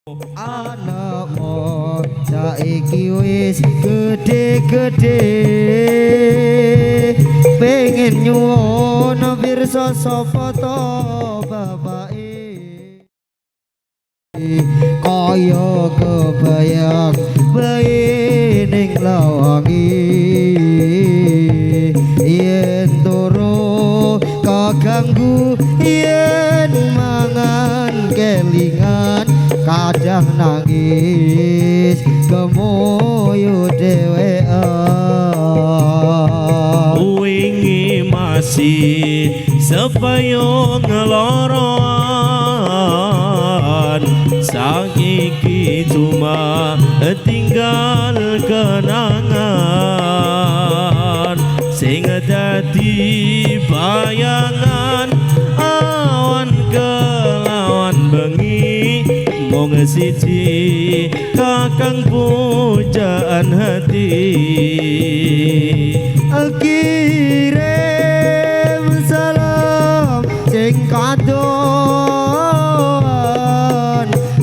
Anakmu saiki wis gede-gede, pengen nyuwun pirsa sapa to bapake, kaya kebayang bae ning lawangi, yen turu kaganggu, yen mangan kelingan, kadang nangis gemuyu dhewean. Wingi masih sepayung ngeloroan, saiki cuma tinggal kenangan sing dadi bayangan awan kelawan bengi. Mong siji kakang pujaan hati, kirim salam sing kadon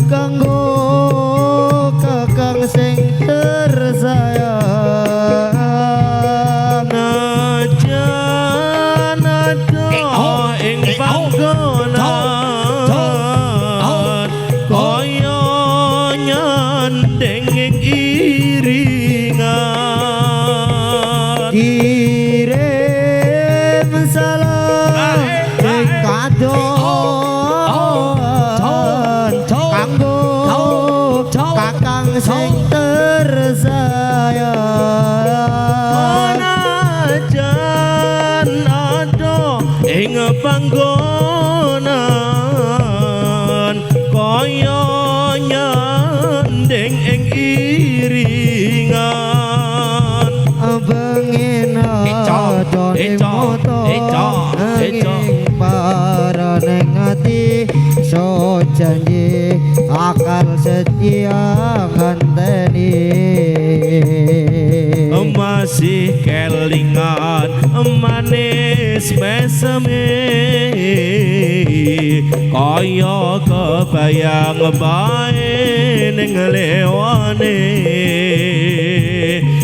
kanggo kakang sing tersayang. Najan ado ing panggonan dengeng iringan, kirim salam sing kadon kanggo kakang sing tersayang. Najan ado ing panggonan kaya nyandeng ing iringan, bengen ado ing moto ing para ning ati, so janji akal setia nganteni. masih kelingan manis meseme, kaya kebayang bae ning lewane,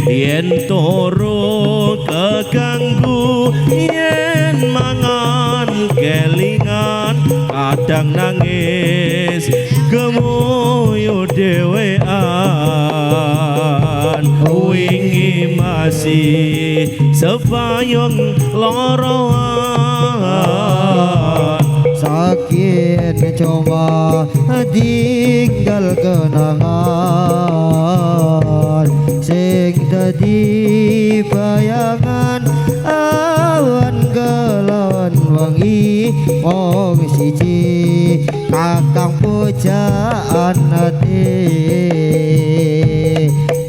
yen turu keganggu, yen mangan kelingan, kadang nangis gemuyu dhewean. Wingi masih sepayung loroan, sakit coba tinggal kenangan sing dadi bayangan awan kelawan wengi. Wong siji kakang pujaan ati,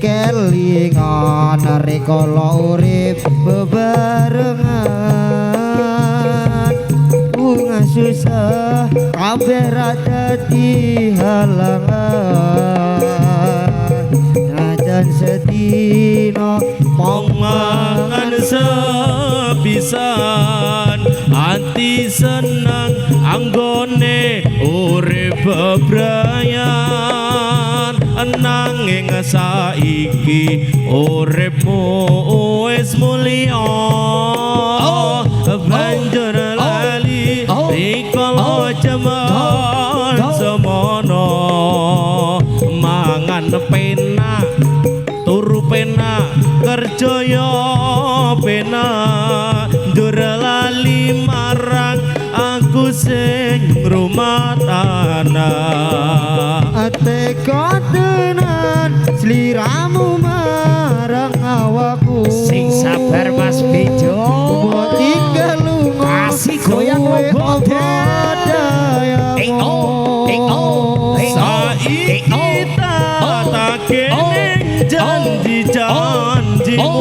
kelingan rikala urip bebarengan, bunga susah kabeh ra dadi halangan. Najan sedina mong mangan sepisan, ati senang anggone urip bebrayan, nanging saiki uripmu wis mulya, banjur lali rikala jaman semono, mangan penak turu penak kerja yo penak, ndur lali marang aku sing rumah tanah. ate tenan sliramu marang awakku, sing sabar Mas Bejo, mbok tinggal lunga kasih goyang saiki tak kene janji-janjimu,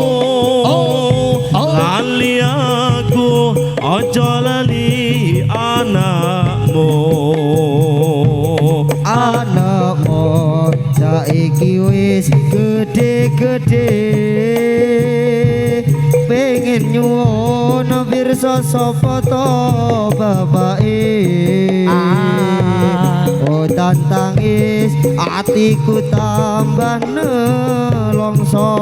lali aku ojo lali anakmu. Anakmu saiki wis gede-gede, pengen kepingin nyuwun pirsa sapa to bapake oh tantangis atiku tambah nelongso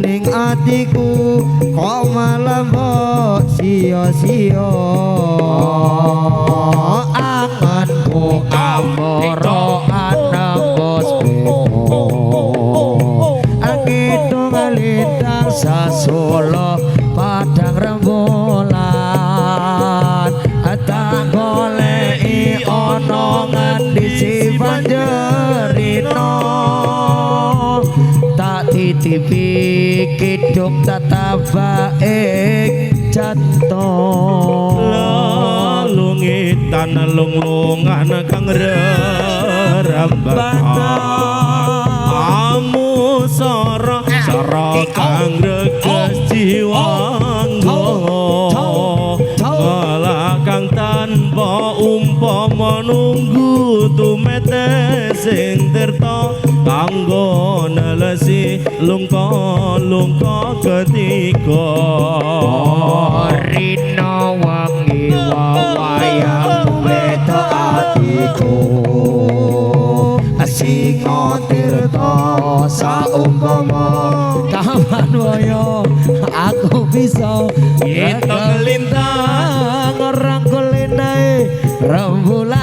ning atiku kok malah mbok sia-sia anganku amoro anembus beko angitu ngelintang sasulo padang rembulan tak goleki ana ngendi si panjerino tak titipi kidung tatabaing jantung lalungitan lunglungan kang rerambatan amu sara kang reges jiwanggo ngelakang tanpa umpama nunggu tumete sing tirta kanggo nelesi lungka ketiga rino wangi wawayang wedo atiku singa tirta saumpama taman waya aku bisa Hitung lintang ngerangkul indahe rembulan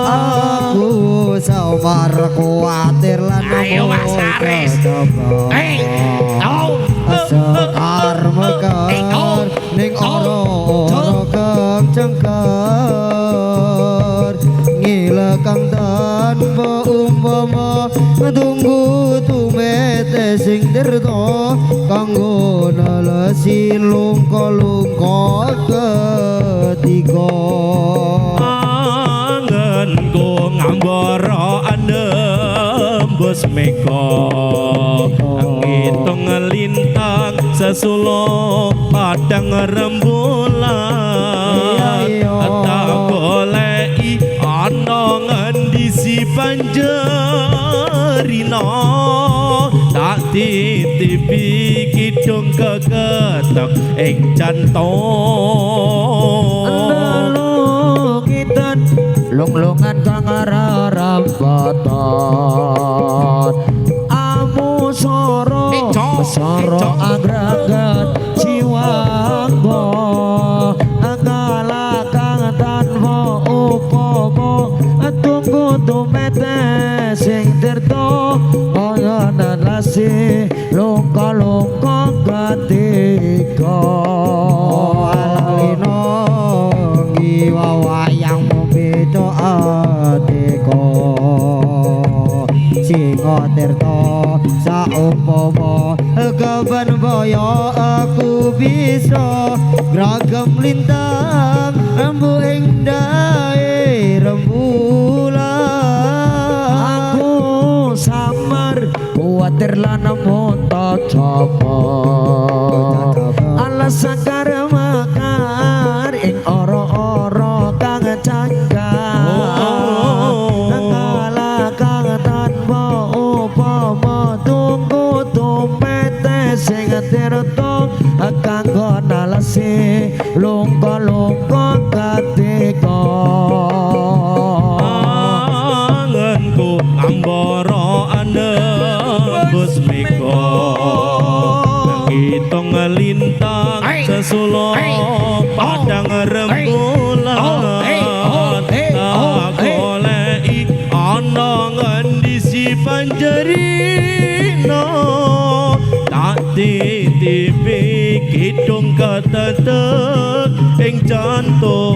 aku saumar kuatir lan Ayo, Mas Haris. sekar mekar ning ora kecengker ngilekang tanpa umpama tunggu tumete sing tirta kanggo nelesi lungka ketiga angenku ngambara andembus mega ngitung lintang sesulo padang rembulan tak goleki ana ngendi si panjerino tak titipi kidung keketek ing jantung lungitan lunglungan kang rerambatan amu soro agragan jiwanggo ngalakang tanpa upama tunggu tumete sing tirta kaya nelasi lungka ketiga alino ngiwa wayangmu beda atiku singa tirta saumpama keban boyo aku bisa gragam lintang rembu indahe rembulan aku samar kuatir lan monta capa alasan karma kar ing ora-ora kang canggang kala kang tanpa upama tunggu tumete sing tirta kanggo nalesi lungka ketiga angenku ngambara andembus mega ngitung lintang sesulo padang rembulan tak goleki ana ngendi si panjerino tak titipi kidung ketetek ing jantung